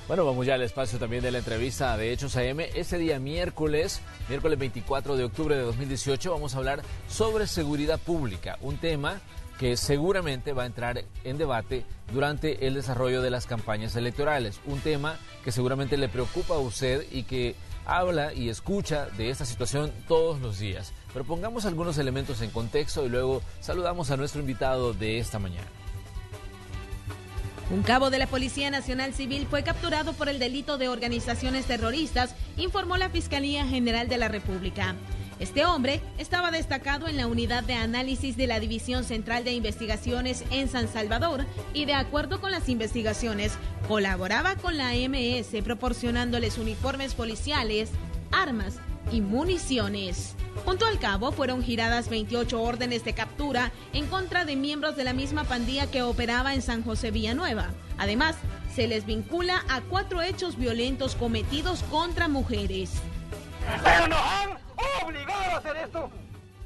Bueno, vamos ya al espacio también de la entrevista de Hechos AM. Este día miércoles 24 de octubre de 2018, vamos a hablar sobre seguridad pública, un tema que seguramente va a entrar en debate durante el desarrollo de las campañas electorales. Un tema que seguramente le preocupa a usted y que habla y escucha de esta situación todos los días. Pero pongamos algunos elementos en contexto y luego saludamos a nuestro invitado de esta mañana. Un cabo de la Policía Nacional Civil fue capturado por el delito de organizaciones terroristas, informó la Fiscalía General de la República. Este hombre estaba destacado en la unidad de análisis de la División Central de Investigaciones en San Salvador y, de acuerdo con las investigaciones, colaboraba con la MS proporcionándoles uniformes policiales, armas y municiones. Junto al cabo fueron giradas 28 órdenes de captura en contra de miembros de la misma pandilla que operaba en San José Villanueva. Además, se les vincula a 4 hechos violentos cometidos contra mujeres. ¡Pero nos han obligado a hacer esto!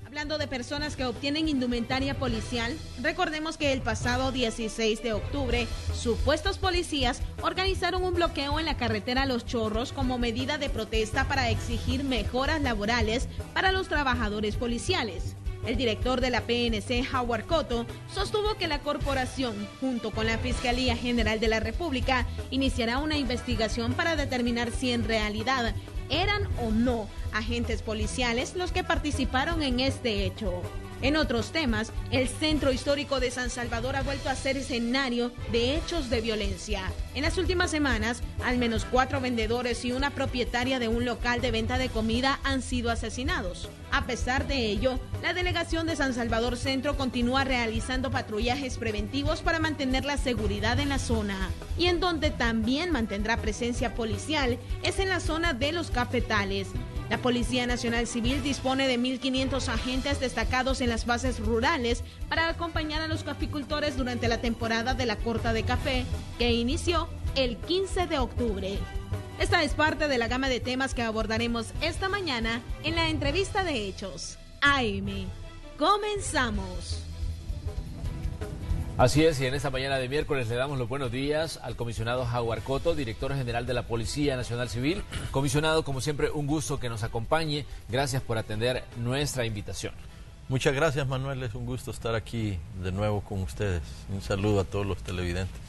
Hablando de personas que obtienen indumentaria policial, recordemos que el pasado 16 de octubre, supuestos policías organizaron un bloqueo en la carretera Los Chorros como medida de protesta para exigir mejoras laborales para los trabajadores policiales. El director de la PNC, Howard Cotto, sostuvo que la corporación, junto con la Fiscalía General de la República, iniciará una investigación para determinar si en realidad eran o no agentes policiales los que participaron en este hecho. En otros temas, el Centro Histórico de San Salvador ha vuelto a ser escenario de hechos de violencia. En las últimas semanas, al menos 4 vendedores y una propietaria de un local de venta de comida han sido asesinados. A pesar de ello, la delegación de San Salvador Centro continúa realizando patrullajes preventivos para mantener la seguridad en la zona. Y en donde también mantendrá presencia policial es en la zona de Los Cafetales. La Policía Nacional Civil dispone de 1.500 agentes destacados en las bases rurales para acompañar a los caficultores durante la temporada de la corta de café, que inició el 15 de octubre. Esta es parte de la gama de temas que abordaremos esta mañana en la entrevista de Hechos AM. ¡Comenzamos! Así es, y en esta mañana de miércoles le damos los buenos días al comisionado Howard Cotto, director general de la Policía Nacional Civil. Comisionado, como siempre, un gusto que nos acompañe. Gracias por atender nuestra invitación. Muchas gracias, Manuel. Es un gusto estar aquí de nuevo con ustedes. Un saludo a todos los televidentes.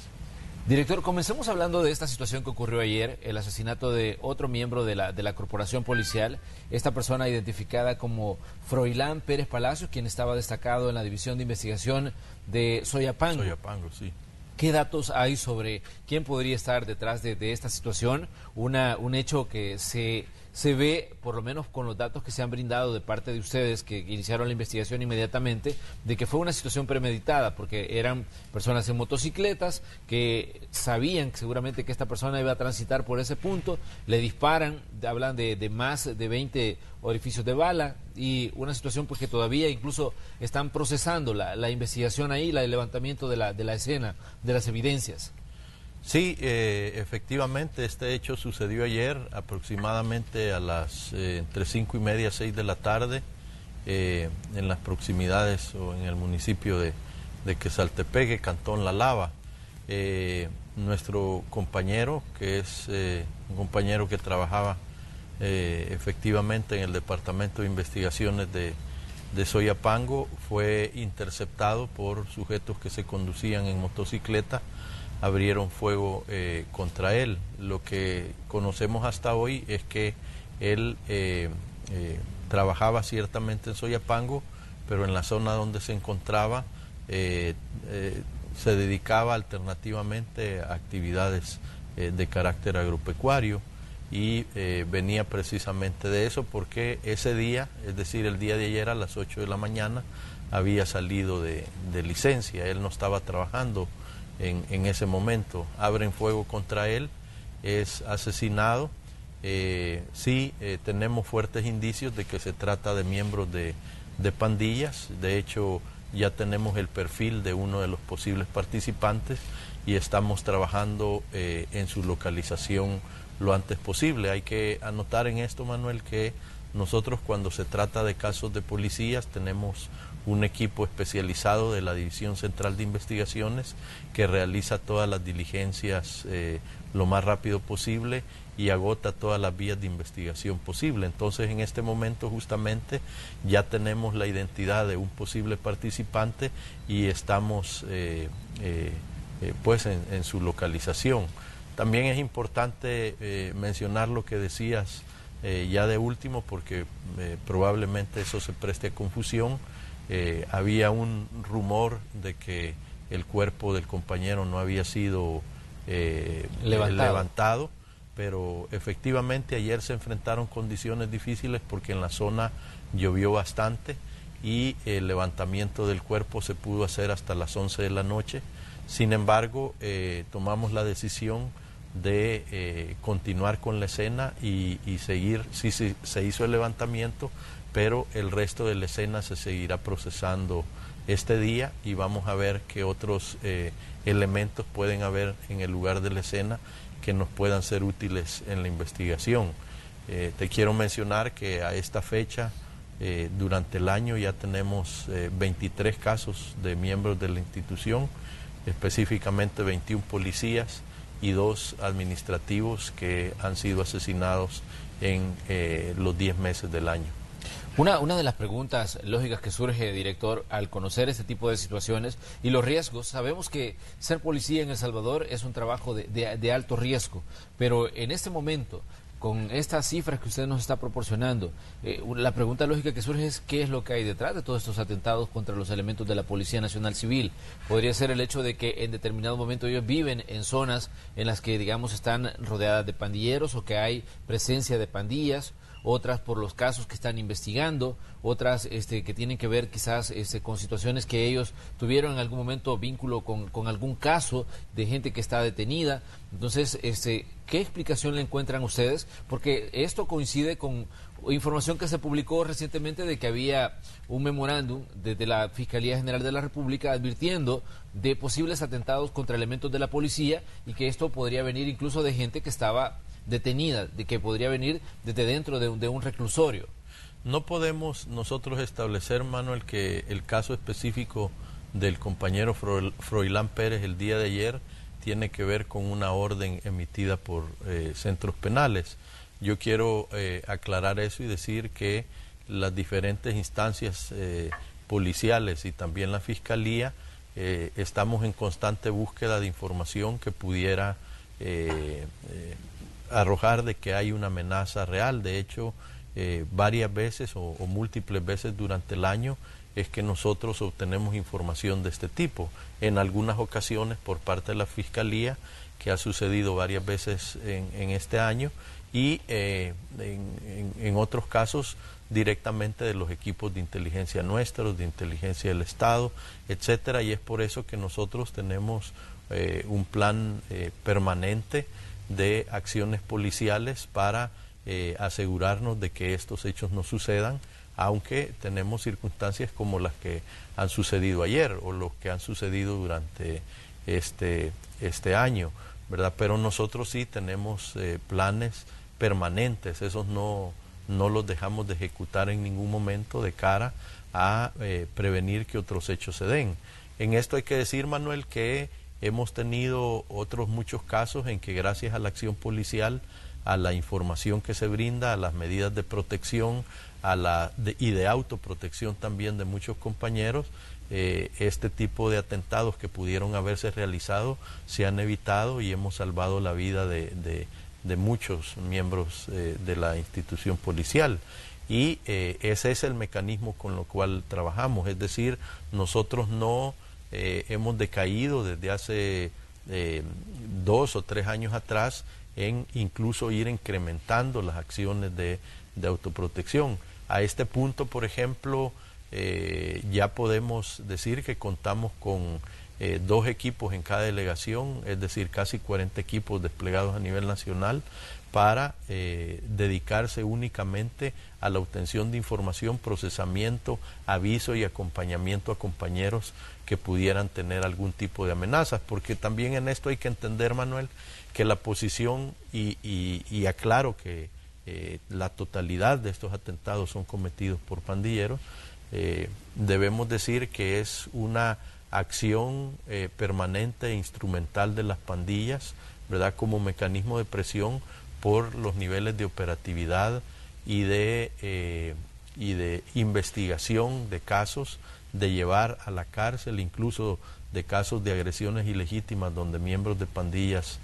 Director, comencemos hablando de esta situación que ocurrió ayer, el asesinato de otro miembro de la corporación policial, esta persona identificada como Froilán Pérez Palacios, quien estaba destacado en la División de Investigación de Soyapango. Soyapango, sí. ¿Qué datos hay sobre quién podría estar detrás de esta situación? Un hecho que se ve, por lo menos con los datos que se han brindado de parte de ustedes, que iniciaron la investigación inmediatamente, de que fue una situación premeditada, porque eran personas en motocicletas que sabían seguramente que esta persona iba a transitar por ese punto, le disparan, hablan de más de 20 orificios de bala, y una situación pues que todavía incluso están procesando la investigación ahí, el levantamiento de la escena, de las evidencias. Sí, efectivamente, este hecho sucedió ayer aproximadamente a las entre 5:30 y 6 de la tarde en las proximidades o en el municipio de Quesaltepeque, Cantón La Lava. Nuestro compañero, que es un compañero que trabajaba efectivamente en el Departamento de Investigaciones de Soyapango, fue interceptado por sujetos que se conducían en motocicleta. Abrieron fuego contra él. Lo que conocemos hasta hoy es que él trabajaba ciertamente en Soyapango, pero en la zona donde se encontraba se dedicaba alternativamente a actividades de carácter agropecuario, y venía precisamente de eso porque ese día, es decir, el día de ayer a las 8 de la mañana, había salido de licencia. Él no estaba trabajando en ese momento. Abren fuego contra él, es asesinado. Sí, tenemos fuertes indicios de que se trata de miembros de pandillas. De hecho, ya tenemos el perfil de uno de los posibles participantes y estamos trabajando en su localización lo antes posible. Hay que anotar en esto, Manuel, que nosotros, cuando se trata de casos de policías, tenemos un equipo especializado de la División Central de Investigaciones que realiza todas las diligencias lo más rápido posible y agota todas las vías de investigación posible. Entonces, en este momento justamente ya tenemos la identidad de un posible participante y estamos pues en su localización. También es importante mencionar lo que decías ya de último, porque probablemente eso se preste a confusión. Había un rumor de que el cuerpo del compañero no había sido levantado, pero efectivamente ayer se enfrentaron condiciones difíciles porque en la zona llovió bastante y el levantamiento del cuerpo se pudo hacer hasta las 11 de la noche. Sin embargo, tomamos la decisión de continuar con la escena y seguir. Sí, se hizo el levantamiento, pero el resto de la escena se seguirá procesando este día y vamos a ver qué otros elementos pueden haber en el lugar de la escena que nos puedan ser útiles en la investigación. Te quiero mencionar que a esta fecha, durante el año, ya tenemos 23 casos de miembros de la institución, específicamente 21 policías y 2 administrativos que han sido asesinados en los 10 meses del año. Una de las preguntas lógicas que surge, director, al conocer este tipo de situaciones y los riesgos, sabemos que ser policía en El Salvador es un trabajo de alto riesgo, pero en este momento, con estas cifras que usted nos está proporcionando, la pregunta lógica que surge es ¿qué es lo que hay detrás de todos estos atentados contra los elementos de la Policía Nacional Civil? Podría ser el hecho de que en determinado momento ellos viven en zonas en las que, digamos, están rodeadas de pandilleros o que hay presencia de pandillas, otras por los casos que están investigando, otras que tienen que ver quizás con situaciones que ellos tuvieron en algún momento vínculo con algún caso de gente que está detenida. Entonces, ¿qué explicación le encuentran ustedes? Porque esto coincide con información que se publicó recientemente de que había un memorándum desde la Fiscalía General de la República advirtiendo de posibles atentados contra elementos de la policía y que esto podría venir incluso de gente que estaba detenida, de que podría venir desde dentro de un reclusorio. No podemos nosotros establecer, Manuel, que el caso específico del compañero Froilán Pérez el día de ayer tiene que ver con una orden emitida por centros penales. Yo quiero aclarar eso y decir que las diferentes instancias policiales y también la Fiscalía estamos en constante búsqueda de información que pudiera arrojar de que hay una amenaza real. De hecho, varias veces o múltiples veces durante el año es que nosotros obtenemos información de este tipo. En algunas ocasiones por parte de la Fiscalía, que ha sucedido varias veces en este año, y en otros casos directamente de los equipos de inteligencia nuestros, de inteligencia del Estado, etcétera, y es por eso que nosotros tenemos un plan permanente de acciones policiales para asegurarnos de que estos hechos no sucedan, aunque tenemos circunstancias como las que han sucedido ayer o los que han sucedido durante este año, ¿verdad? Pero nosotros sí tenemos planes permanentes, esos no los dejamos de ejecutar en ningún momento de cara a prevenir que otros hechos se den. En esto hay que decir, Manuel, que hemos tenido otros muchos casos en que gracias a la acción policial, a la información que se brinda, a las medidas de protección y de autoprotección también de muchos compañeros, este tipo de atentados que pudieron haberse realizado se han evitado y hemos salvado la vida de muchos miembros de la institución policial. Y ese es el mecanismo con lo cual trabajamos, es decir, nosotros no hemos decaído desde hace 2 o 3 años atrás en incluso ir incrementando las acciones de autoprotección. A este punto, por ejemplo, ya podemos decir que contamos con 2 equipos en cada delegación, es decir, casi 40 equipos desplegados a nivel nacional para dedicarse únicamente a la obtención de información, procesamiento, aviso y acompañamiento a compañeros que pudieran tener algún tipo de amenazas, porque también en esto hay que entender, Manuel, que la posición, y aclaro que la totalidad de estos atentados son cometidos por pandilleros, debemos decir que es una acción permanente e instrumental de las pandillas, ¿verdad?, como mecanismo de presión por los niveles de operatividad y de investigación de casos, de llevar a la cárcel, incluso de casos de agresiones ilegítimas donde miembros de pandillas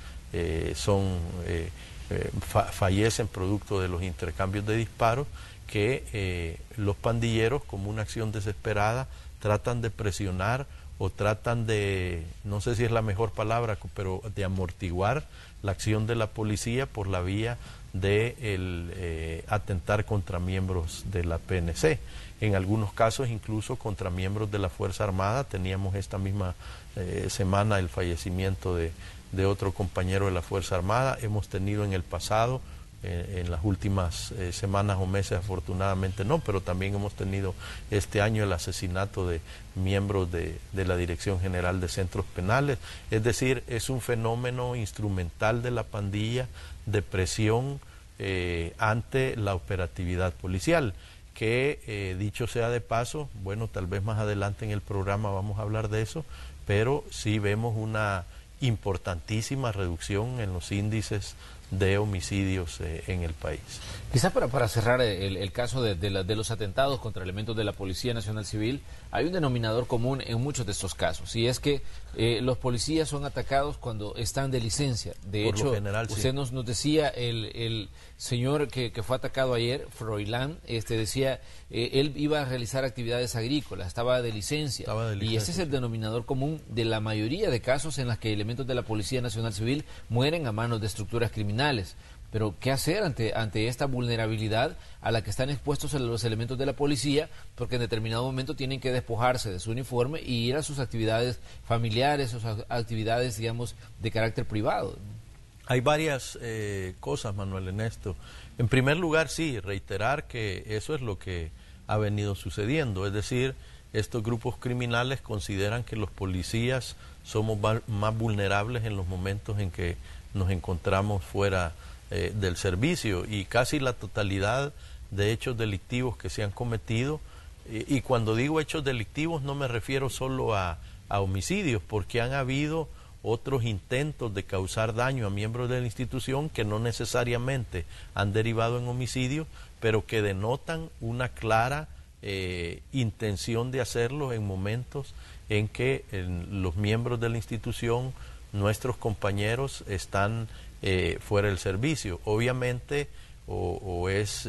fallecen producto de los intercambios de disparos, que los pandilleros, como una acción desesperada, tratan de presionar o tratan de, no sé si es la mejor palabra, pero de amortiguar la acción de la policía por la vía de atentar contra miembros de la PNC. En algunos casos incluso contra miembros de la Fuerza Armada. Teníamos esta misma semana el fallecimiento de otro compañero de la Fuerza Armada. Hemos tenido en el pasado, en las últimas semanas o meses afortunadamente no, pero también hemos tenido este año el asesinato de miembros de la Dirección General de Centros Penales. Es decir, es un fenómeno instrumental de la pandilla de presión ante la operatividad policial, que dicho sea de paso, bueno, tal vez más adelante en el programa vamos a hablar de eso, pero sí vemos una importantísima reducción en los índices de homicidios en el país. Quizás para cerrar el caso de los atentados contra elementos de la Policía Nacional Civil, hay un denominador común en muchos de estos casos, y es que los policías son atacados cuando están de licencia. De Por hecho, lo general, usted sí. nos decía, el señor que fue atacado ayer, Froilán, decía, él iba a realizar actividades agrícolas, estaba de licencia. Y ese es el denominador común de la mayoría de casos en las que elementos de la Policía Nacional Civil mueren a manos de estructuras criminales. Pero, ¿qué hacer ante esta vulnerabilidad a la que están expuestos los elementos de la policía? Porque en determinado momento tienen que despojarse de su uniforme y ir a sus actividades familiares, sus actividades, digamos, de carácter privado. Hay varias cosas, Manuel, en esto. En primer lugar, sí, reiterar que eso es lo que ha venido sucediendo. Es decir, estos grupos criminales consideran que los policías somos más vulnerables en los momentos en que nos encontramos fuera del servicio, y casi la totalidad de hechos delictivos que se han cometido, y cuando digo hechos delictivos no me refiero solo a homicidios, porque han habido otros intentos de causar daño a miembros de la institución que no necesariamente han derivado en homicidios, pero que denotan una clara intención de hacerlo en momentos en que los miembros de la institución, nuestros compañeros, están fuera del servicio. Obviamente, es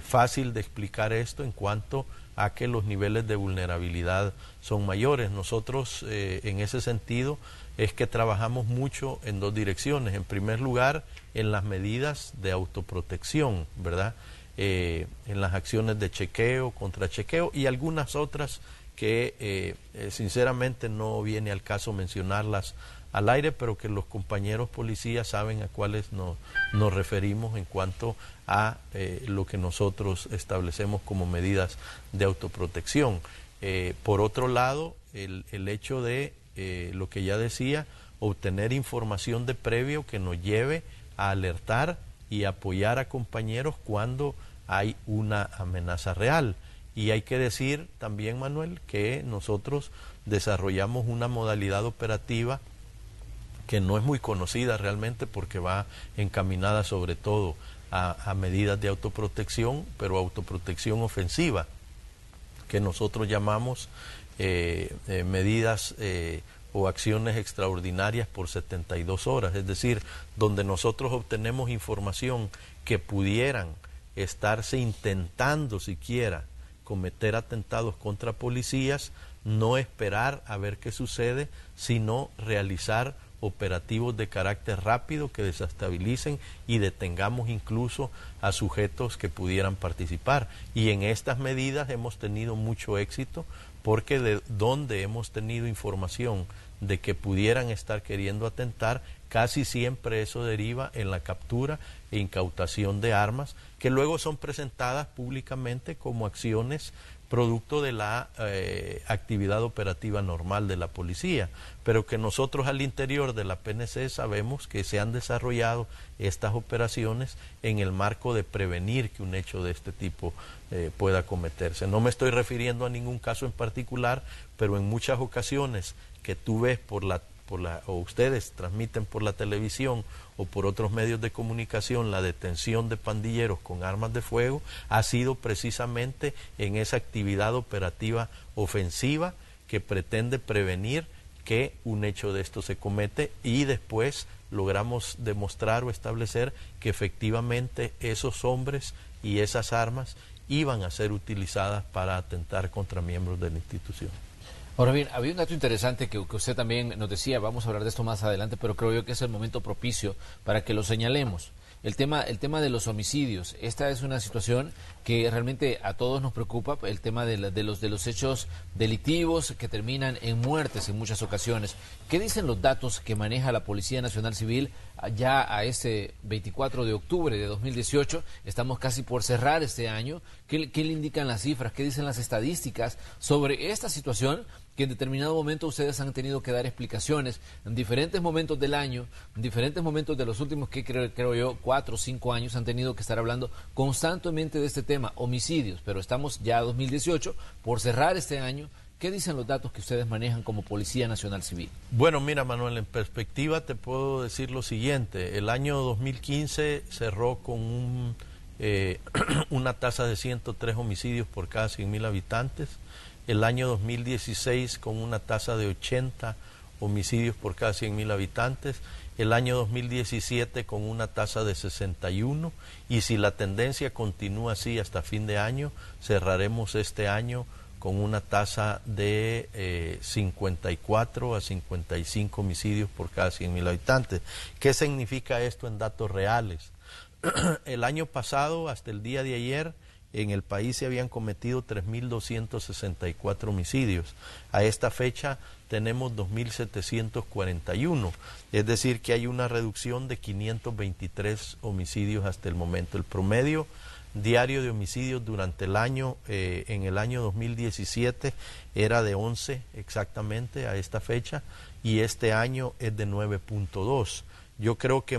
fácil de explicar esto en cuanto a que los niveles de vulnerabilidad son mayores. Nosotros, en ese sentido, es que trabajamos mucho en dos direcciones. En primer lugar, en las medidas de autoprotección, ¿verdad? En las acciones de chequeo, contrachequeo y algunas otras que sinceramente no viene al caso mencionarlas al aire, pero que los compañeros policías saben a cuáles nos referimos en cuanto a lo que nosotros establecemos como medidas de autoprotección. Por otro lado, el hecho de, lo que ya decía, obtener información de previo que nos lleve a alertar y apoyar a compañeros cuando hay una amenaza real. Y hay que decir también, Manuel, que nosotros desarrollamos una modalidad operativa que no es muy conocida realmente porque va encaminada sobre todo a medidas de autoprotección, pero autoprotección ofensiva, que nosotros llamamos medidas o acciones extraordinarias por 72 horas, es decir, donde nosotros obtenemos información que pudieran estarse intentando siquiera cometer atentados contra policías, no esperar a ver qué sucede, sino realizar operativos de carácter rápido que desestabilicen y detengamos incluso a sujetos que pudieran participar. Y en estas medidas hemos tenido mucho éxito, porque de donde hemos tenido información de que pudieran estar queriendo atentar, casi siempre eso deriva en la captura e incautación de armas, que luego son presentadas públicamente como acciones producto de la actividad operativa normal de la policía, pero que nosotros al interior de la PNC sabemos que se han desarrollado estas operaciones en el marco de prevenir que un hecho de este tipo pueda cometerse. No me estoy refiriendo a ningún caso en particular, pero en muchas ocasiones que tú ves o ustedes transmiten por la televisión o por otros medios de comunicación la detención de pandilleros con armas de fuego, ha sido precisamente en esa actividad operativa ofensiva que pretende prevenir que un hecho de esto se comete, y después logramos demostrar o establecer que efectivamente esos hombres y esas armas iban a ser utilizadas para atentar contra miembros de la institución. Ahora bien, había un dato interesante que usted también nos decía, vamos a hablar de esto más adelante, pero creo yo que es el momento propicio para que lo señalemos. El tema de los homicidios. Esta es una situación que realmente a todos nos preocupa, el tema de los hechos delictivos que terminan en muertes en muchas ocasiones. ¿Qué dicen los datos que maneja la Policía Nacional Civil ya a este 24 de octubre de 2018? Estamos casi por cerrar este año. ¿Qué le indican las cifras? ¿Qué dicen las estadísticas sobre esta situación? Que en determinado momento ustedes han tenido que dar explicaciones en diferentes momentos del año, en diferentes momentos de los últimos, que creo yo, 4 o 5 años, han tenido que estar hablando constantemente de este tema, homicidios, pero estamos ya 2018, por cerrar este año. ¿Qué dicen los datos que ustedes manejan como Policía Nacional Civil? Bueno, mira, Manuel, en perspectiva te puedo decir lo siguiente. El año 2015 cerró con una tasa de 103 homicidios por cada 100.000 habitantes. El año 2016 con una tasa de 80 homicidios por cada 100.000 habitantes. El año 2017 con una tasa de 61, y si la tendencia continúa así hasta fin de año, cerraremos este año con una tasa de 54 a 55 homicidios por cada 100.000 habitantes. ¿Qué significa esto en datos reales? El año pasado, hasta el día de ayer, en el país se habían cometido 3.264 homicidios. A esta fecha tenemos 2.741, es decir, que hay una reducción de 523 homicidios hasta el momento. El promedio diario de homicidios durante el año, en el año 2017, era de 11 exactamente a esta fecha, y este año es de 9.2. Yo creo que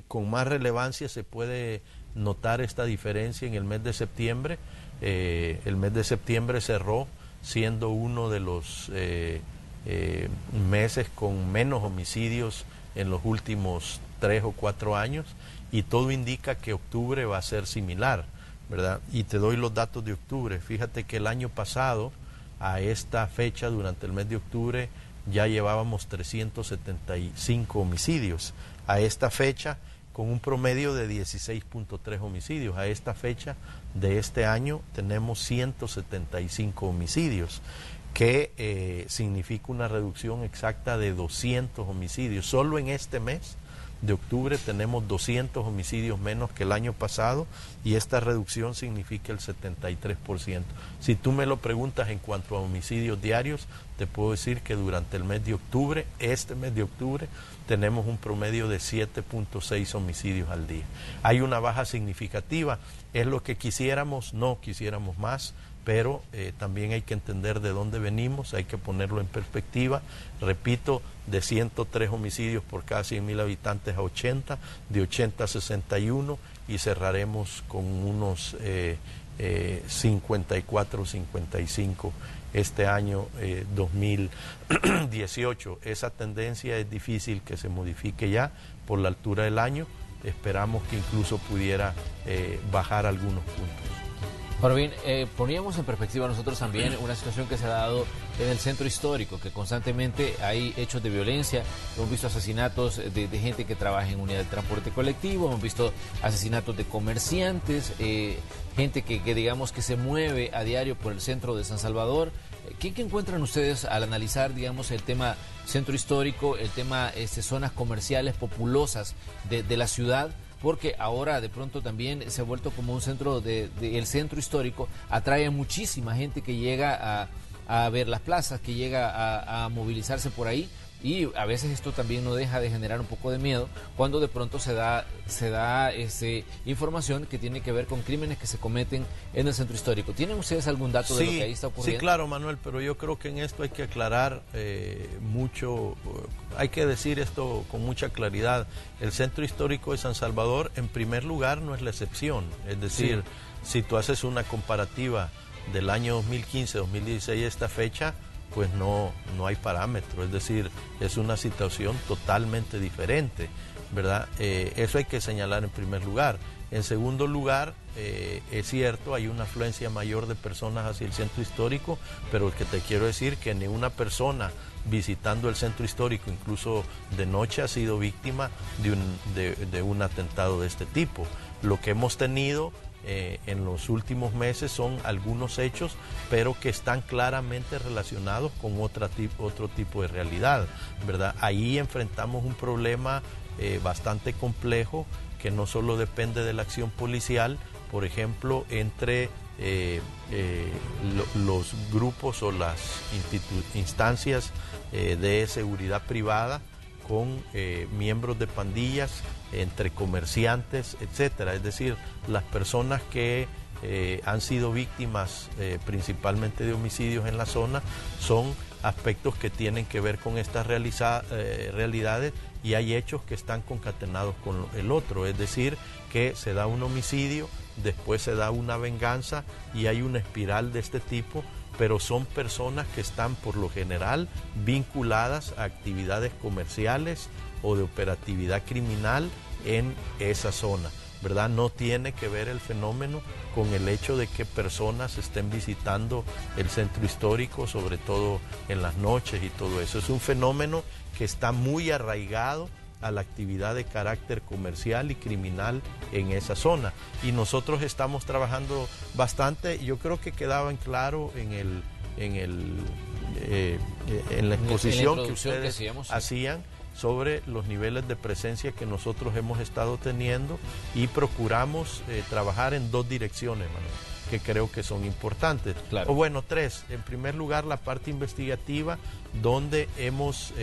con más relevancia se puede notar esta diferencia en el mes de septiembre. El mes de septiembre cerró siendo uno de los meses con menos homicidios en los últimos 3 o 4 años, y todo indica que octubre va a ser similar, ¿verdad? Y te doy los datos de octubre. Fíjate que el año pasado, a esta fecha, durante el mes de octubre, ya llevábamos 375 homicidios. A esta fecha, con un promedio de 16.3 homicidios. A esta fecha de este año tenemos 175 homicidios, que significa una reducción exacta de 200 homicidios. Solo en este mes de octubre tenemos 200 homicidios menos que el año pasado, y esta reducción significa el 73%. Si tú me lo preguntas en cuanto a homicidios diarios, te puedo decir que durante el mes de octubre, este mes de octubre, tenemos un promedio de 7.6 homicidios al día. Hay una baja significativa, es lo que quisiéramos, no quisiéramos más, pero también hay que entender de dónde venimos, hay que ponerlo en perspectiva. Repito, de 103 homicidios por cada 100.000 habitantes a 80, de 80 a 61, y cerraremos con unos 54 o 55 este año 2018. Esa tendencia es difícil que se modifique ya por la altura del año. Esperamos que incluso pudiera bajar algunos puntos. Ahora bien, poníamos en perspectiva nosotros también una situación que se ha dado en el centro histórico, que constantemente hay hechos de violencia. Hemos visto asesinatos de gente que trabaja en unidad de transporte colectivo, hemos visto asesinatos de comerciantes, gente que digamos que se mueve a diario por el centro de San Salvador. ¿Qué encuentran ustedes al analizar, digamos, el tema centro histórico, el tema zonas comerciales populosas de la ciudad? Porque ahora de pronto también se ha vuelto como un centro el centro histórico atrae a muchísima gente que llega a ver las plazas, que llega a movilizarse por ahí, y a veces esto también no deja de generar un poco de miedo cuando de pronto se da información que tiene que ver con crímenes que se cometen en el centro histórico. ¿Tienen ustedes algún dato de lo que ahí está ocurriendo? Sí, claro, Manuel, pero yo creo que en esto hay que aclarar mucho, hay que decir esto con mucha claridad. El centro histórico de San Salvador, en primer lugar, no es la excepción. Es decir, si tú haces una comparativa del año 2015, 2016, esta fecha, pues no hay parámetro. Es decir, es una situación totalmente diferente, ¿verdad? Eso hay que señalar en primer lugar. En segundo lugar, es cierto, hay una afluencia mayor de personas hacia el centro histórico, pero lo que te quiero decir que ni una persona visitando el centro histórico, incluso de noche, ha sido víctima de un atentado de este tipo. Lo que hemos tenido en los últimos meses son algunos hechos, pero que están claramente relacionados con otro tipo de realidad, ¿verdad? Ahí enfrentamos un problema bastante complejo que no solo depende de la acción policial, por ejemplo, entre los grupos o las instancias de seguridad privada con miembros de pandillas, entre comerciantes, etcétera. Es decir, las personas que han sido víctimas principalmente de homicidios en la zona son aspectos que tienen que ver con estas realidades, y hay hechos que están concatenados con el otro, es decir, que se da un homicidio, después se da una venganza y hay una espiral de este tipo, pero son personas que están por lo general vinculadas a actividades comerciales o de operatividad criminal en esa zona, ¿verdad? No tiene que ver el fenómeno con el hecho de que personas estén visitando el centro histórico, sobre todo en las noches y todo eso. Es un fenómeno que está muy arraigado a la actividad de carácter comercial y criminal en esa zona. Y nosotros estamos trabajando bastante. Yo creo que quedaba en claro en la exposición que ustedes hacían sobre los niveles de presencia que nosotros hemos estado teniendo, y procuramos trabajar en dos direcciones, Manuel, que creo que son importantes. Claro. O bueno, tres. En primer lugar, la parte investigativa, donde hemos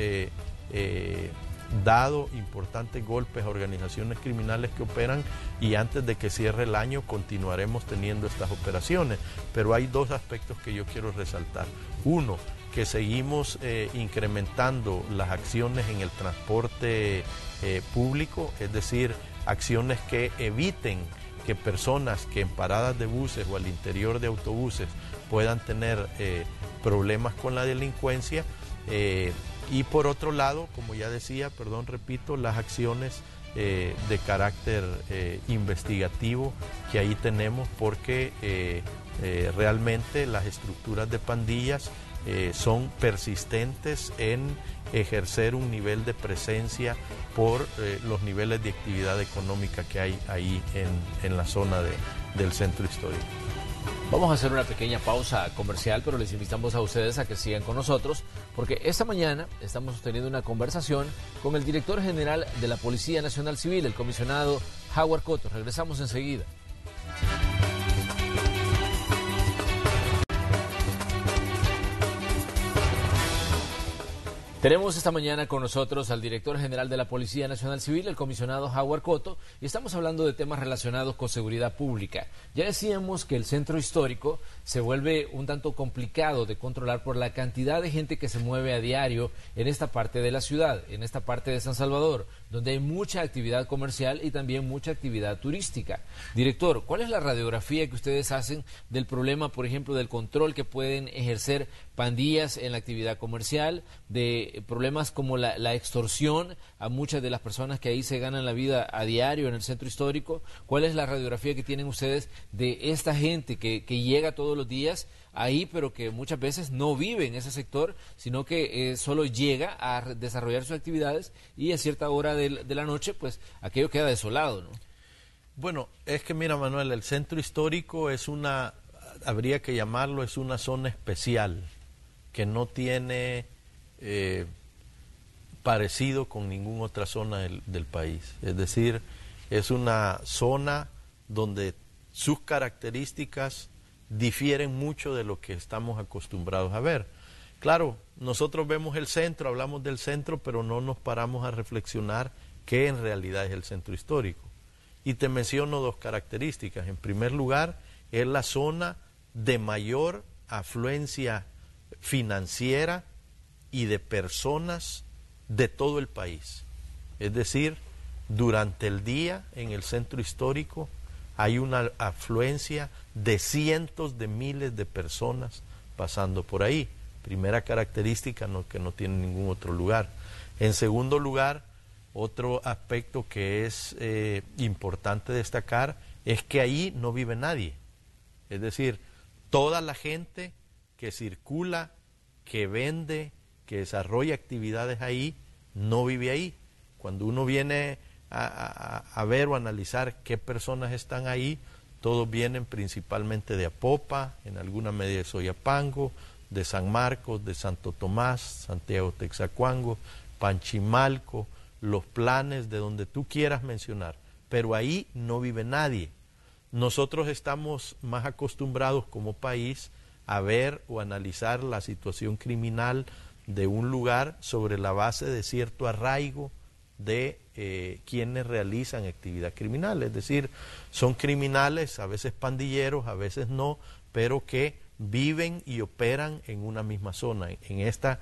dado importantes golpes a organizaciones criminales que operan, y antes de que cierre el año continuaremos teniendo estas operaciones. Pero hay dos aspectos que yo quiero resaltar. Uno, que seguimos incrementando las acciones en el transporte público, es decir, acciones que eviten que personas que en paradas de buses o al interior de autobuses puedan tener problemas con la delincuencia. Y por otro lado, como ya decía, repito, las acciones de carácter investigativo que ahí tenemos, porque realmente las estructuras de pandillas son persistentes en ejercer un nivel de presencia por los niveles de actividad económica que hay ahí en la zona del centro histórico. Vamos a hacer una pequeña pausa comercial, pero les invitamos a ustedes a que sigan con nosotros, porque esta mañana estamos teniendo una conversación con el director general de la Policía Nacional Civil, el comisionado Howard Cotto. Regresamos enseguida. Tenemos esta mañana con nosotros al director general de la Policía Nacional Civil, el comisionado Howard Cotto, y estamos hablando de temas relacionados con seguridad pública. Ya decíamos que el centro histórico se vuelve un tanto complicado de controlar por la cantidad de gente que se mueve a diario en esta parte de la ciudad, en esta parte de San Salvador, donde hay mucha actividad comercial y también mucha actividad turística. Director, ¿cuál es la radiografía que ustedes hacen del problema, por ejemplo, del control que pueden ejercer pandillas en la actividad comercial, de problemas como la extorsión a muchas de las personas que ahí se ganan la vida a diario en el centro histórico? ¿Cuál es la radiografía que tienen ustedes de esta gente que llega todos los días ahí, pero que muchas veces no vive en ese sector, sino que solo llega a desarrollar sus actividades y a cierta hora de la noche, pues aquello queda desolado, ¿no? Bueno, es que mira, Manuel, el centro histórico habría que llamarlo, es una zona especial que no tiene parecido con ninguna otra zona del país. Es decir, es una zona donde sus características difieren mucho de lo que estamos acostumbrados a ver. Claro, nosotros vemos el centro, hablamos del centro, pero no nos paramos a reflexionar qué en realidad es el centro histórico. Y te menciono dos características. En primer lugar, es la zona de mayor afluencia financiera y de personas de todo el país. Es decir, durante el día en el centro histórico hay una afluencia de cientos de miles de personas pasando por ahí. Primera característica que no tiene ningún otro lugar. En segundo lugar, otro aspecto que es importante destacar es que ahí no vive nadie. Es decir, toda la gente que circula, que vende, que desarrolla actividades ahí, no vive ahí. Cuando uno viene a ver o analizar qué personas están ahí, todos vienen principalmente de Apopa, en alguna medida de Soyapango, de San Marcos, de Santo Tomás, Santiago Texacuango, Panchimalco, Los Planes, de donde tú quieras mencionar, pero ahí no vive nadie. Nosotros estamos más acostumbrados como país a ver o analizar la situación criminal de un lugar sobre la base de cierto arraigo de quienes realizan actividad criminal, es decir, son criminales, a veces pandilleros, a veces no, pero que viven y operan en una misma zona. En esta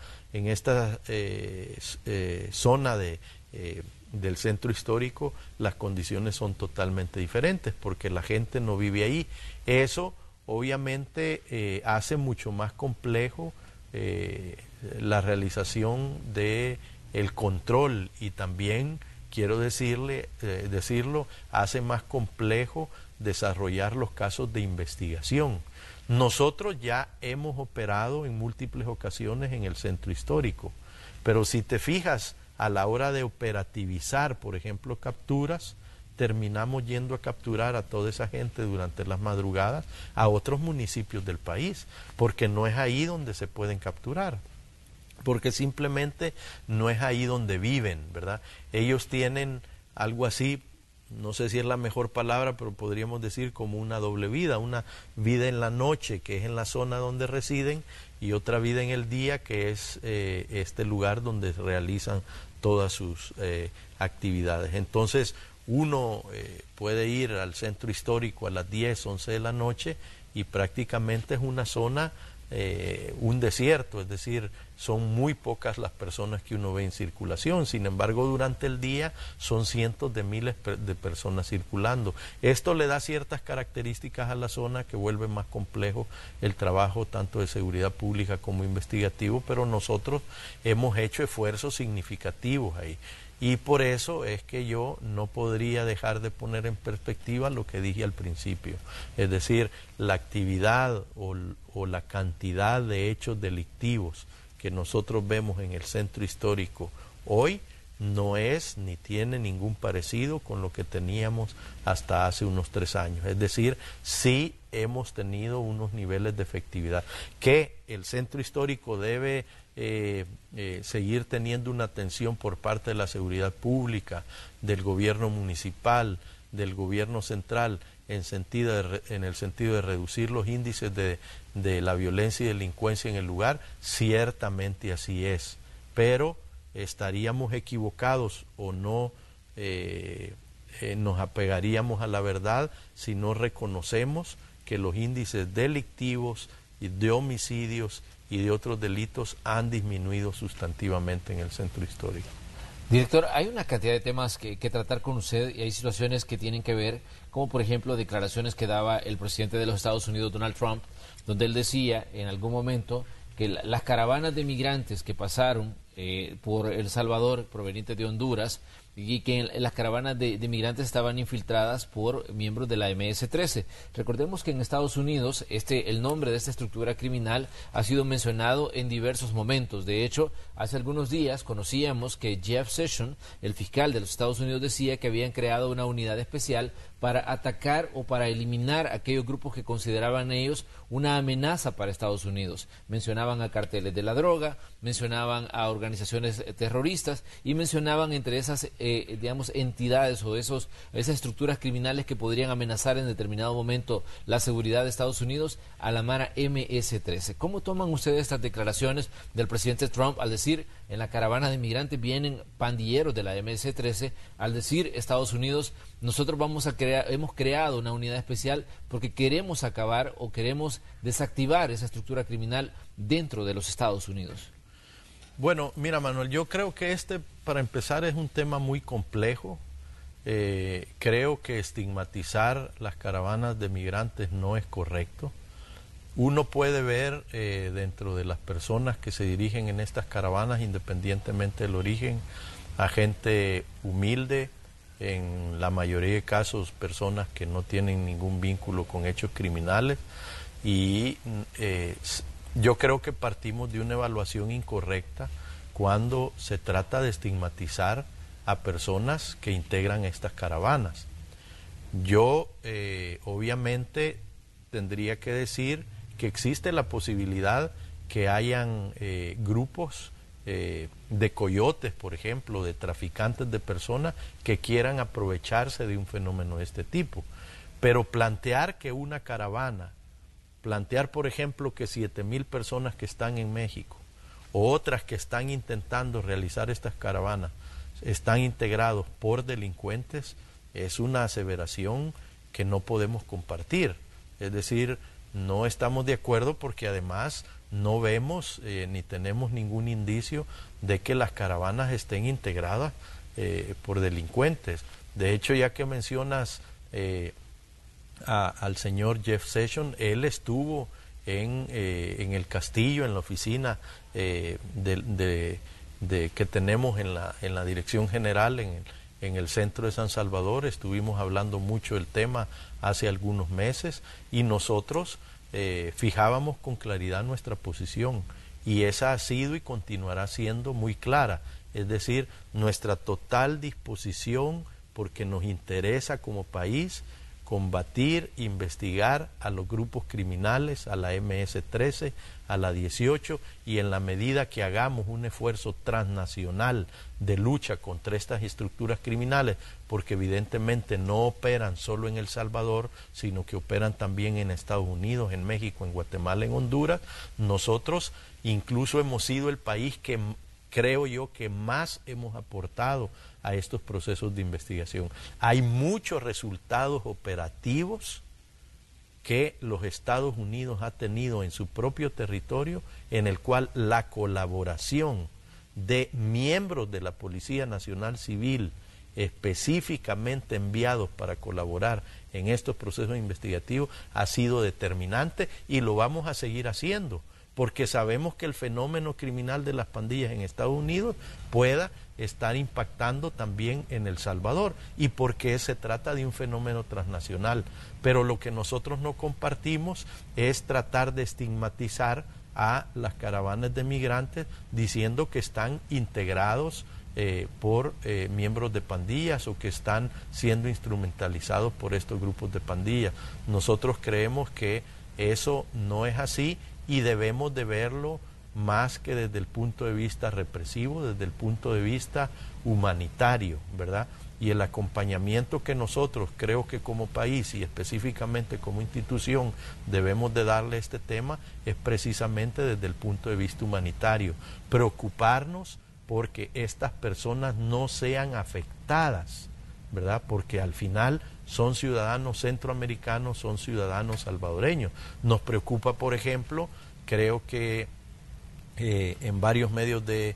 zona del centro histórico las condiciones son totalmente diferentes porque la gente no vive ahí. Eso obviamente hace mucho más complejo la realización de el control y también quiero decirlo, hace más complejo desarrollar los casos de investigación. Nosotros ya hemos operado en múltiples ocasiones en el centro histórico, pero si te fijas, a la hora de operativizar, por ejemplo, capturas, terminamos yendo a capturar a toda esa gente durante las madrugadas a otros municipios del país, porque no es ahí donde se pueden capturar, porque simplemente no es ahí donde viven, ¿verdad? Ellos tienen algo así, no sé si es la mejor palabra, pero podríamos decir como una doble vida, una vida en la noche, que es en la zona donde residen, y otra vida en el día, que es este lugar donde realizan todas sus actividades. Entonces, uno puede ir al centro histórico a las 10, 11 de la noche y prácticamente es una zona, un desierto, es decir, son muy pocas las personas que uno ve en circulación. Sin embargo, durante el día son cientos de miles de personas circulando. Esto le da ciertas características a la zona que vuelve más complejo el trabajo tanto de seguridad pública como investigativo, pero nosotros hemos hecho esfuerzos significativos ahí. Y por eso es que yo no podría dejar de poner en perspectiva lo que dije al principio. Es decir, la actividad o la cantidad de hechos delictivos que nosotros vemos en el centro histórico hoy no es ni tiene ningún parecido con lo que teníamos hasta hace unos 3 años. Es decir, sí hemos tenido unos niveles de efectividad. Que el centro histórico debe seguir teniendo una atención por parte de la seguridad pública, del gobierno municipal, del gobierno central, en el sentido de reducir los índices de la violencia y delincuencia en el lugar, ciertamente así es, pero estaríamos equivocados o no nos apegaríamos a la verdad si no reconocemos que los índices delictivos y de homicidios y de otros delitos han disminuido sustantivamente en el centro histórico. Director, hay una cantidad de temas que tratar con usted y hay situaciones que tienen que ver, como por ejemplo declaraciones que daba el presidente de los Estados Unidos, Donald Trump, donde él decía en algún momento que las caravanas de migrantes que pasaron por El Salvador, provenientes de Honduras, y que las caravanas de migrantes estaban infiltradas por miembros de la MS-13. Recordemos que en Estados Unidos el nombre de esta estructura criminal ha sido mencionado en diversos momentos. De hecho, hace algunos días conocíamos que Jeff Sessions, el fiscal de los Estados Unidos, decía que habían creado una unidad especial para atacar o para eliminar aquellos grupos que consideraban ellos una amenaza para Estados Unidos. Mencionaban a carteles de la droga, mencionaban a organizaciones terroristas y mencionaban entre esas digamos, entidades o esas estructuras criminales que podrían amenazar en determinado momento la seguridad de Estados Unidos a la mara MS-13. ¿Cómo toman ustedes estas declaraciones del presidente Trump al decir en la caravana de migrantes vienen pandilleros de la MS-13, al decir Estados Unidos, nosotros hemos creado una unidad especial porque queremos acabar o queremos desactivar esa estructura criminal dentro de los Estados Unidos? Bueno, mira, Manuel, yo creo que para empezar, es un tema muy complejo. Creo que estigmatizar las caravanas de migrantes no es correcto. Uno puede ver dentro de las personas que se dirigen en estas caravanas, independientemente del origen, a gente humilde, en la mayoría de casos personas que no tienen ningún vínculo con hechos criminales, y yo creo que partimos de una evaluación incorrecta cuando se trata de estigmatizar a personas que integran estas caravanas. Yo obviamente tendría que decir que existe la posibilidad que hayan grupos de coyotes, por ejemplo, de traficantes de personas que quieran aprovecharse de un fenómeno de este tipo. Pero plantear que una caravana, plantear, por ejemplo, que 7,000 personas que están en México o otras que están intentando realizar estas caravanas están integrados por delincuentes, es una aseveración que no podemos compartir. Es decir, no estamos de acuerdo porque además no vemos ni tenemos ningún indicio de que las caravanas estén integradas por delincuentes. De hecho, ya que mencionas al señor Jeff Sessions, él estuvo en el Castillo, en la oficina que tenemos en la Dirección General, en el centro de San Salvador. Estuvimos hablando mucho del tema hace algunos meses y nosotros fijábamos con claridad nuestra posición, y esa ha sido y continuará siendo muy clara. Es decir, nuestra total disposición, porque nos interesa como país combatir, investigar a los grupos criminales, a la MS-13, a la 18, y en la medida que hagamos un esfuerzo transnacional de lucha contra estas estructuras criminales, porque evidentemente no operan solo en El Salvador, sino que operan también en Estados Unidos, en México, en Guatemala, en Honduras, nosotros incluso hemos sido el país que creo yo que más hemos aportado a estos procesos de investigación. Hay muchos resultados operativos que los Estados Unidos ha tenido en su propio territorio, en el cual la colaboración de miembros de la Policía Nacional Civil específicamente enviados para colaborar en estos procesos investigativos ha sido determinante, y lo vamos a seguir haciendo, porque sabemos que el fenómeno criminal de las pandillas en Estados Unidos pueda estar impactando también en El Salvador, y porque se trata de un fenómeno transnacional. Pero lo que nosotros no compartimos es tratar de estigmatizar a las caravanas de migrantes diciendo que están integrados por miembros de pandillas o que están siendo instrumentalizados por estos grupos de pandillas. Nosotros creemos que eso no es así, y debemos de verlo más que desde el punto de vista represivo, desde el punto de vista humanitario, ¿verdad? Y el acompañamiento que nosotros, creo que como país y específicamente como institución, debemos de darle a este tema es precisamente desde el punto de vista humanitario. Preocuparnos porque estas personas no sean afectadas, ¿verdad? Porque al final son ciudadanos centroamericanos, son ciudadanos salvadoreños. Nos preocupa, por ejemplo, creo que en varios medios de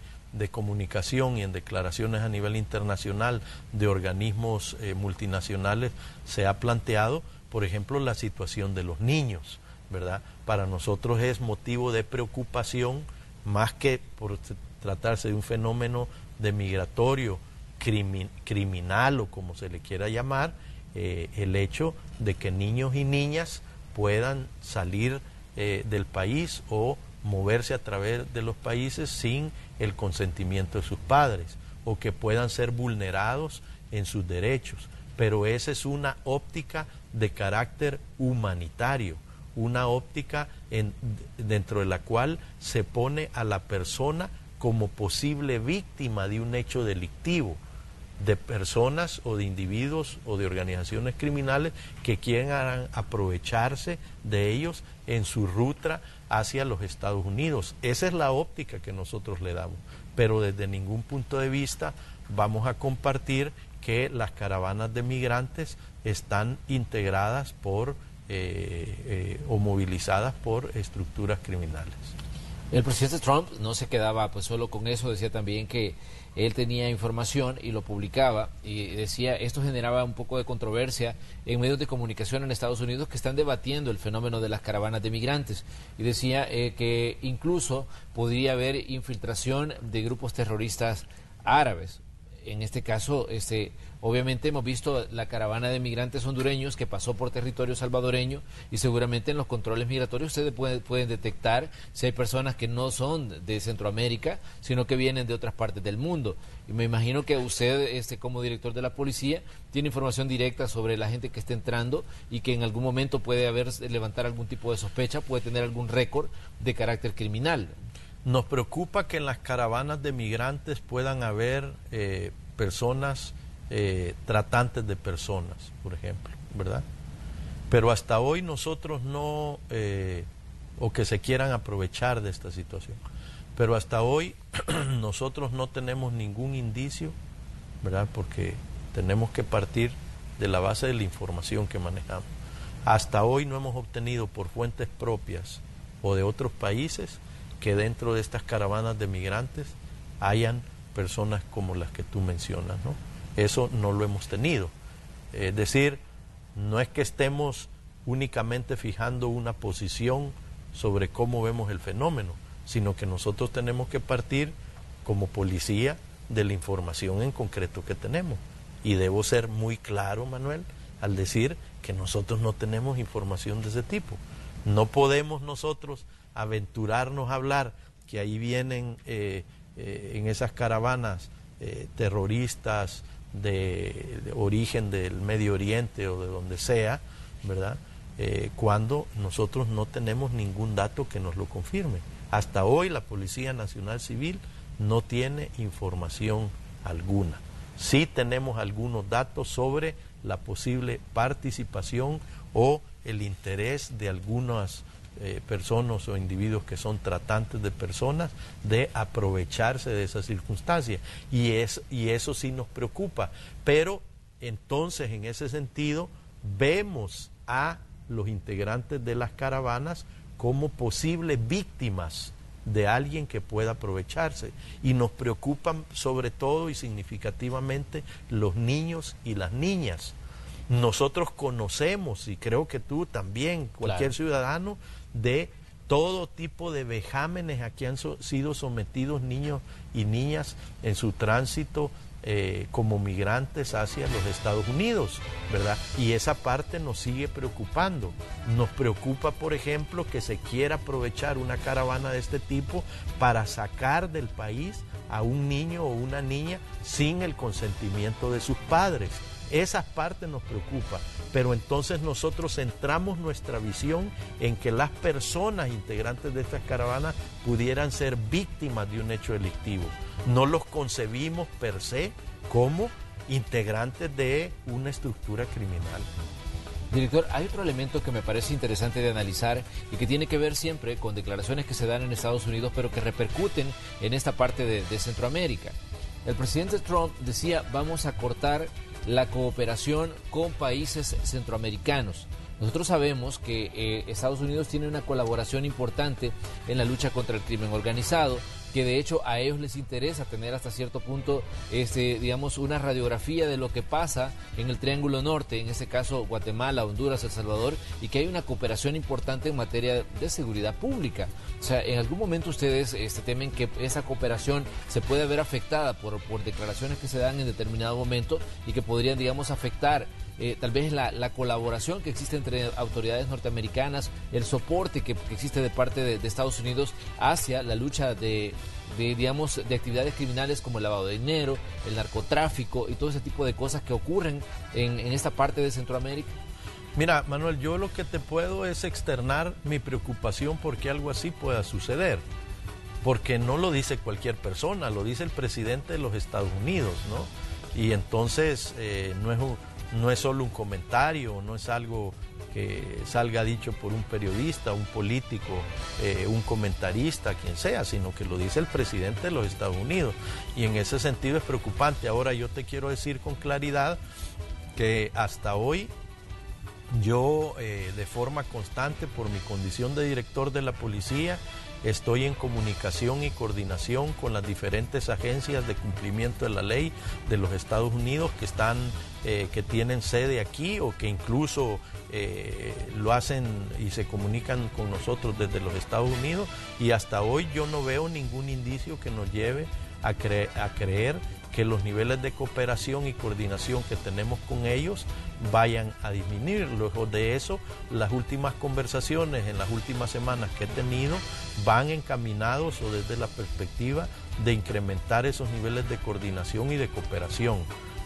comunicación y en declaraciones a nivel internacional de organismos multinacionales se ha planteado, por ejemplo, la situación de los niños, ¿verdad? Para nosotros es motivo de preocupación, más que por tratarse de un fenómeno de migratorio, criminal o como se le quiera llamar, el hecho de que niños y niñas puedan salir del país o moverse a través de los países sin el consentimiento de sus padres, o que puedan ser vulnerados en sus derechos. Pero esa es una óptica de carácter humanitario, una óptica dentro de la cual se pone a la persona como posible víctima de un hecho delictivo. de personas o de individuos o de organizaciones criminales que quieran aprovecharse de ellos en su ruta hacia los Estados Unidos. Esa es la óptica que nosotros le damos, pero desde ningún punto de vista vamos a compartir que las caravanas de migrantes están integradas por o movilizadas por estructuras criminales. El presidente Trump no se quedaba pues solo con eso, decía también que él tenía información y lo publicaba, y decía esto generaba un poco de controversia en medios de comunicación en Estados Unidos que están debatiendo el fenómeno de las caravanas de migrantes, y decía que incluso podría haber infiltración de grupos terroristas árabes. En este caso, obviamente hemos visto la caravana de migrantes hondureños que pasó por territorio salvadoreño, y seguramente en los controles migratorios ustedes pueden detectar si hay personas que no son de Centroamérica, sino que vienen de otras partes del mundo. Y me imagino que usted, como director de la policía, tiene información directa sobre la gente que está entrando y que en algún momento puede levantar algún tipo de sospecha, puede tener algún récord de carácter criminal. Nos preocupa que en las caravanas de migrantes puedan haber personas, tratantes de personas, por ejemplo, ¿verdad? Pero hasta hoy nosotros no, o que se quieran aprovechar de esta situación, pero hasta hoy nosotros no tenemos ningún indicio, ¿verdad? Porque tenemos que partir de la base de la información que manejamos. Hasta hoy no hemos obtenido por fuentes propias o de otros países que dentro de estas caravanas de migrantes hayan personas como las que tú mencionas, ¿no? Eso no lo hemos tenido. Es decir, no es que estemos únicamente fijando una posición sobre cómo vemos el fenómeno, sino que nosotros tenemos que partir como policía de la información en concreto que tenemos. Y debo ser muy claro, Manuel, al decir que nosotros no tenemos información de ese tipo. No podemos nosotros aventurarnos a hablar que ahí vienen en esas caravanas terroristas de origen del Medio Oriente o de donde sea, ¿verdad? Cuando nosotros no tenemos ningún dato que nos lo confirme. Hasta hoy la Policía Nacional Civil no tiene información alguna. Sí tenemos algunos datos sobre la posible participación o el interés de algunas personas o individuos que son tratantes de personas de aprovecharse de esa circunstancia, y eso sí nos preocupa. Pero entonces en ese sentido vemos a los integrantes de las caravanas como posibles víctimas de alguien que pueda aprovecharse, y nos preocupan sobre todo y significativamente los niños y las niñas. Nosotros conocemos, y creo que tú también, cualquier ciudadano, de todo tipo de vejámenes a que han sido sometidos niños y niñas en su tránsito como migrantes hacia los Estados Unidos, ¿verdad? Y esa parte nos sigue preocupando. Nos preocupa, por ejemplo, que se quiera aprovechar una caravana de este tipo para sacar del país a un niño o una niña sin el consentimiento de sus padres. Esa parte nos preocupa, pero entonces nosotros centramos nuestra visión en que las personas integrantes de estas caravanas pudieran ser víctimas de un hecho delictivo. No los concebimos per se como integrantes de una estructura criminal. Director, hay otro elemento que me parece interesante de analizar y que tiene que ver siempre con declaraciones que se dan en Estados Unidos, pero que repercuten en esta parte de Centroamérica. El presidente Trump decía, vamos a cortar la cooperación con países centroamericanos. Nosotros sabemos que Estados Unidos tiene una colaboración importante en la lucha contra el crimen organizado, que de hecho a ellos les interesa tener hasta cierto punto, digamos, una radiografía de lo que pasa en el Triángulo Norte, en este caso Guatemala, Honduras, El Salvador, y que hay una cooperación importante en materia de seguridad pública. O sea, en algún momento ustedes temen que esa cooperación se pueda ver afectada por declaraciones que se dan en determinado momento y que podrían, digamos, afectar tal vez la colaboración que existe entre autoridades norteamericanas, el soporte que existe de parte de Estados Unidos hacia la lucha de actividades criminales como el lavado de dinero, el narcotráfico y todo ese tipo de cosas que ocurren en esta parte de Centroamérica. Mira, Manuel, yo lo que te puedo es externar mi preocupación porque algo así pueda suceder, porque no lo dice cualquier persona, lo dice el presidente de los Estados Unidos, ¿no? Y entonces no es solo un comentario, no es algo que salga dicho por un periodista, un político, un comentarista, quien sea, sino que lo dice el presidente de los Estados Unidos. Y en ese sentido es preocupante. Ahora yo te quiero decir con claridad que hasta hoy yo de forma constante, por mi condición de director de la policía, estoy en comunicación y coordinación con las diferentes agencias de cumplimiento de la ley de los Estados Unidos que tienen sede aquí o que incluso lo hacen y se comunican con nosotros desde los Estados Unidos, y hasta hoy yo no veo ningún indicio que nos lleve a creer que los niveles de cooperación y coordinación que tenemos con ellos vayan a disminuir. Luego de eso, las últimas conversaciones en las últimas semanas que he tenido van encaminados o desde la perspectiva de incrementar esos niveles de coordinación y de cooperación.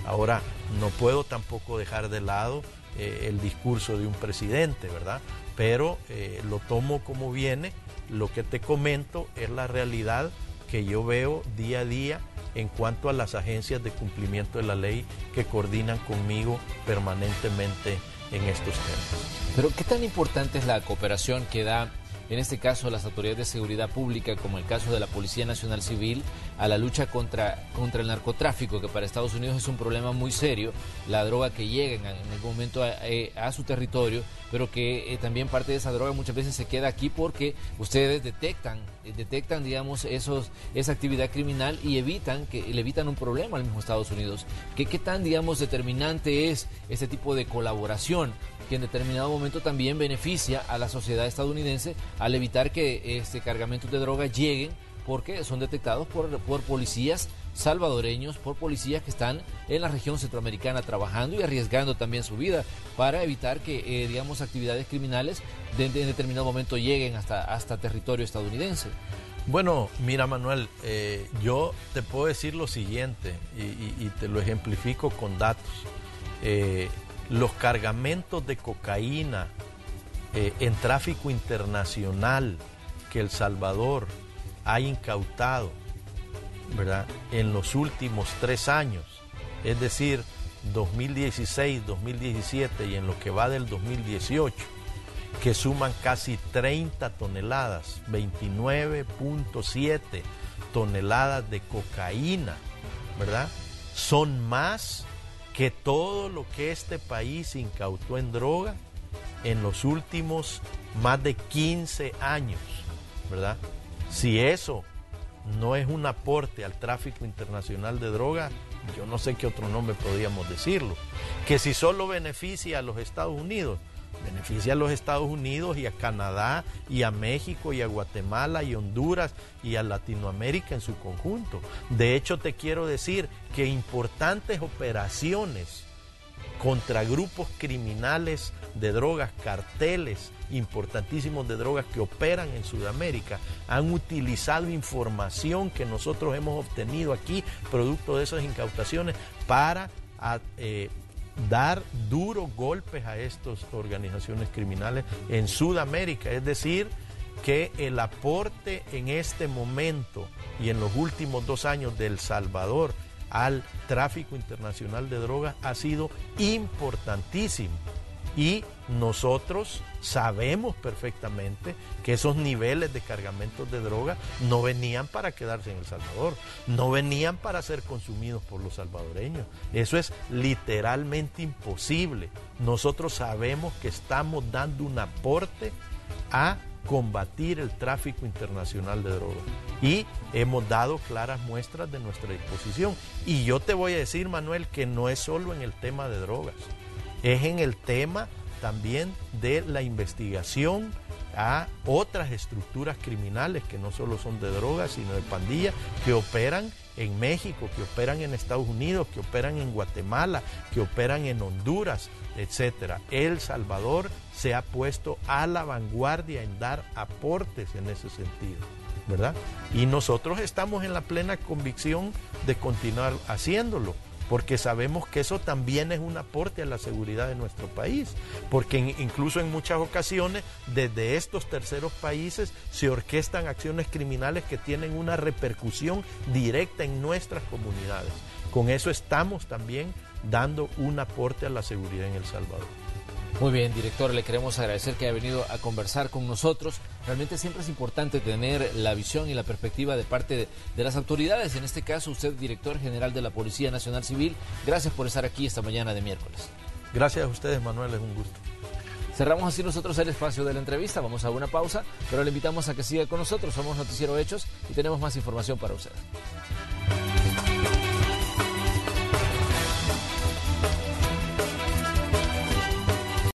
Ahora, no puedo tampoco dejar de lado el discurso de un presidente, ¿verdad? Pero lo tomo como viene. Lo que te comento es la realidad que yo veo día a día en cuanto a las agencias de cumplimiento de la ley que coordinan conmigo permanentemente en estos temas. Pero ¿qué tan importante es la cooperación que da, en este caso, las autoridades de seguridad pública, como el caso de la Policía Nacional Civil, a la lucha contra el narcotráfico, que para Estados Unidos es un problema muy serio, la droga que llega en algún momento a su territorio, pero que también parte de esa droga muchas veces se queda aquí porque ustedes detectan digamos, esa actividad criminal y le evitan un problema al mismo Estados Unidos? ¿Qué tan, digamos, determinante es este tipo de colaboración que en determinado momento también beneficia a la sociedad estadounidense al evitar que cargamentos de droga lleguen, porque son detectados por policías salvadoreños, por policías que están en la región centroamericana trabajando y arriesgando también su vida para evitar que, digamos, actividades criminales en determinado momento lleguen hasta territorio estadounidense? Bueno, mira, Manuel, yo te puedo decir lo siguiente y te lo ejemplifico con datos. Los cargamentos de cocaína en tráfico internacional que El Salvador ha incautado, ¿verdad?, en los últimos 3 años, es decir, 2016, 2017 y en lo que va del 2018, que suman casi 30 toneladas, 29.7 toneladas de cocaína, ¿verdad? Son más que todo lo que este país incautó en droga en los últimos más de 15 años, ¿verdad? Si eso no es un aporte al tráfico internacional de droga, yo no sé qué otro nombre podríamos decirlo. Que si solo beneficia a los Estados Unidos, beneficia a los Estados Unidos y a Canadá y a México y a Guatemala y Honduras y a Latinoamérica en su conjunto. De hecho, te quiero decir que importantes operaciones contra grupos criminales de drogas, carteles importantísimos de drogas que operan en Sudamérica, han utilizado información que nosotros hemos obtenido aquí, producto de esas incautaciones, para dar duros golpes a estas organizaciones criminales en Sudamérica. Es decir, que el aporte en este momento y en los últimos 2 años de El Salvador al tráfico internacional de drogas ha sido importantísimo. Y nosotros sabemos perfectamente que esos niveles de cargamentos de droga no venían para quedarse en El Salvador, no venían para ser consumidos por los salvadoreños. Eso es literalmente imposible. Nosotros sabemos que estamos dando un aporte a combatir el tráfico internacional de drogas y hemos dado claras muestras de nuestra disposición. Y yo te voy a decir, Manuel, que no es solo en el tema de drogas, es en el tema también de la investigación a otras estructuras criminales que no solo son de drogas, sino de pandillas, que operan en México, que operan en Estados Unidos, que operan en Guatemala, que operan en Honduras, etcétera. El Salvador se ha puesto a la vanguardia en dar aportes en ese sentido, ¿verdad? Y nosotros estamos en la plena convicción de continuar haciéndolo, porque sabemos que eso también es un aporte a la seguridad de nuestro país, porque incluso en muchas ocasiones desde estos terceros países se orquestan acciones criminales que tienen una repercusión directa en nuestras comunidades, con eso estamos también dando un aporte a la seguridad en El Salvador. Muy bien, director, le queremos agradecer que haya venido a conversar con nosotros. Realmente siempre es importante tener la visión y la perspectiva de parte de las autoridades. En este caso, usted, director general de la Policía Nacional Civil, gracias por estar aquí esta mañana de miércoles. Gracias a ustedes, Manuel, es un gusto. Cerramos así nosotros el espacio de la entrevista, vamos a una pausa, pero le invitamos a que siga con nosotros. Somos Noticiero Hechos y tenemos más información para usted.